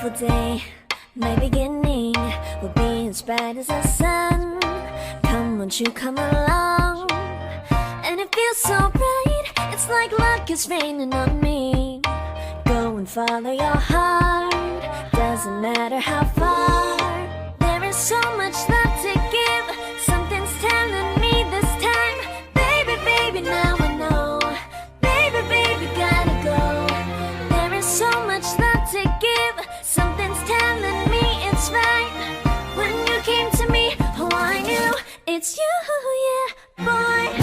beautiful day. My beginning will be as bright as the sun. Come, won't you come along? And it feels so bright, it's like luck is raining on me. Go and follow your heart, doesn't matter how far. There is so much love to give, something's telling me this time. Baby, baby, now I know. Baby, baby, gotta go. There is so much love to give, something's telling me it's right. When you came to me, oh I knew it's you, yeah, boy.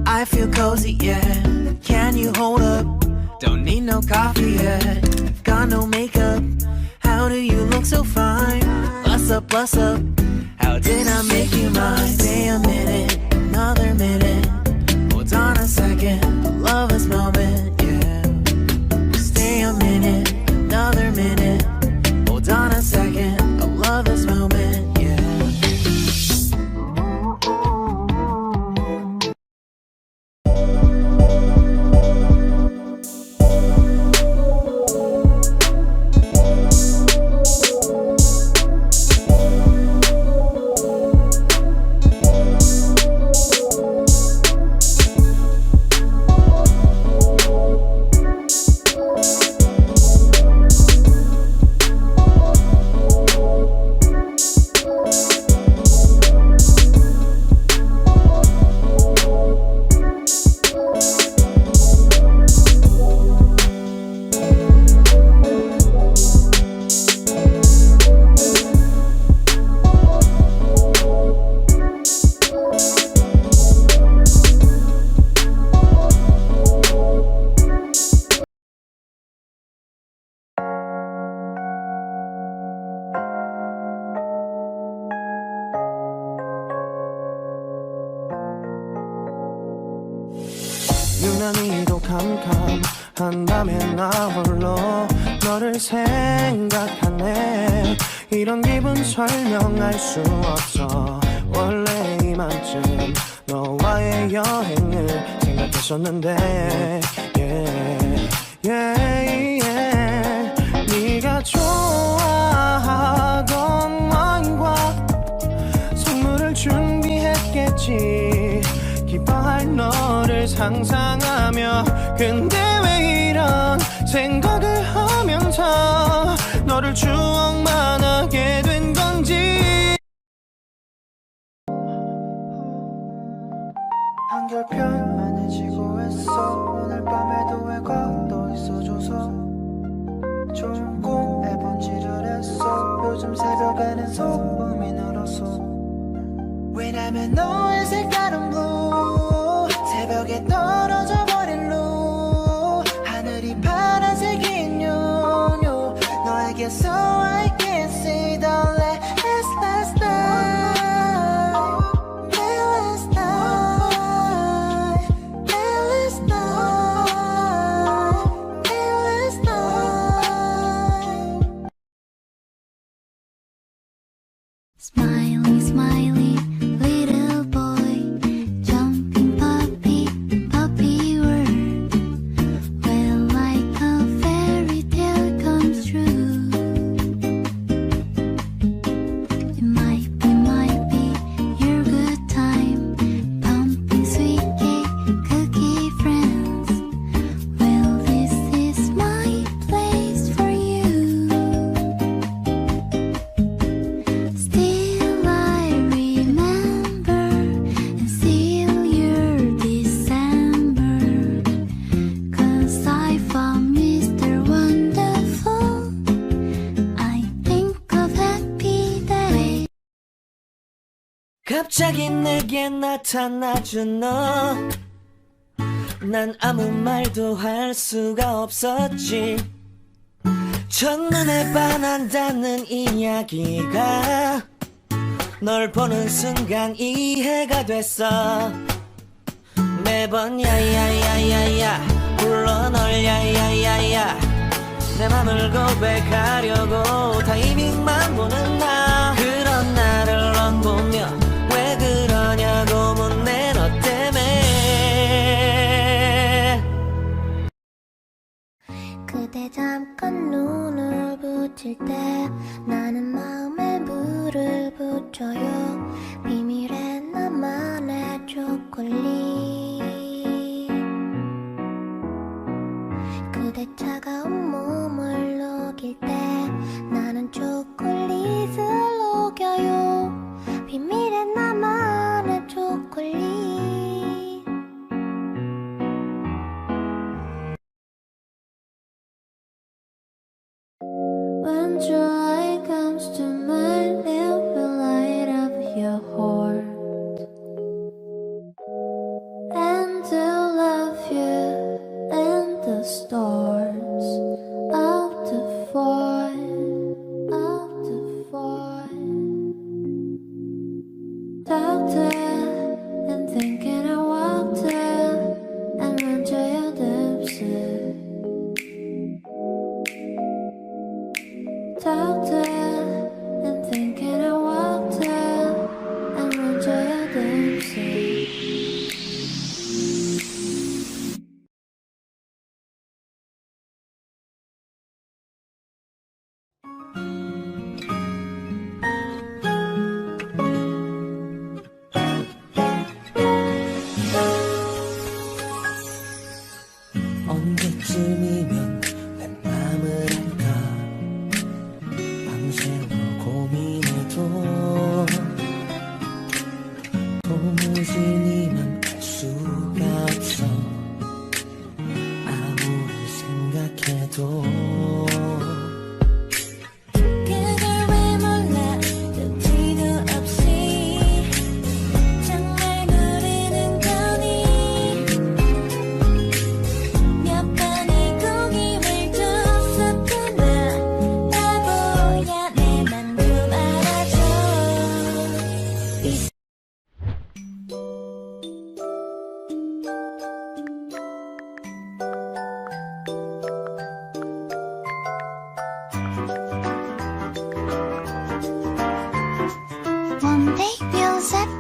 I feel cozy, yeah. Can you hold up? Don't need no coffee yet. Got no makeup. How do you look so fine? Bust up, bust up. How did I make you mine? Stay a minute, another minute. Hold on a second, I love this moment, yeah. Stay a minute, another minute. Hold on a second, I love this moment, yeah. 유난히도 캄캄한다면 나 홀로 너를 생각하네. 이런 기분 설명할 수 없어. 원래 이만큼 너와의 여행을 생각했었는데 yeah, yeah, yeah. 네가 좋아하던 와인과 선물을 준비했겠지. 기뻐할 너를 상상하며. 근데 왜 이런 생각을 하면서 너를 추억만 하게 된 건지. 한결 편안해지고 했어. 오늘 밤에도 왜 걷어 있어줘서 좋은 꿈 해본지를 했어. 요즘 새벽에는 소음이 늘었어. 왜냐면 너의 색깔은 blue. 새벽에 떨어져 버린 루. 하늘이 파란색인 요요. 너에게서 I can see the last night. Last night. Last night. Last night. Smiley, smiley, little boy, jumping puppy, puppy world. Well, like a fairy tale comes true. It might be your good time, pumpkin, sweet cake, cookie friends. Well, this is my place for you. Still I remember and still your December. 'Cause I found Mr. Wonderful. I think of happy day. 갑자기 내게 나타나준 너. 난 아무 말도 할 수가 없었지. 첫눈에 반한다는 이야기가 널 보는 순간 이해가 됐어. 매번 야야야야야 불러 널 야야야야 내 맘을 고백하려고 타이밍만 보는 나 그런 나를 넌 보며 왜 그러냐고 묻네 너 때문에 그대 잠깐 눈을 붙일 때 나는 마음에 물을 붙여요 비밀의 나만의 초콜릿 그대 차가운 몸을 녹일 때 나는 초콜릿을 녹여요 비밀의 나만의 초콜릿 When joy comes to mind, it will light up your heart. And to love you and the stars of the fall, of the fall. Talk to you and thinking I walk to you and run to your depths. Talk to you and thinking I walked to you and run to your dipsy. 언제쯤이면 내 맘을 알까 밤새워 고민해도 도무지 네 맘 알 수가 없어 아무리 생각해도 그걸 왜 몰라 눈치도 없이 정말 모르는 거니 몇 번의 고김을 줬었구나 바보야 내 맘도 알아줘 One day feels like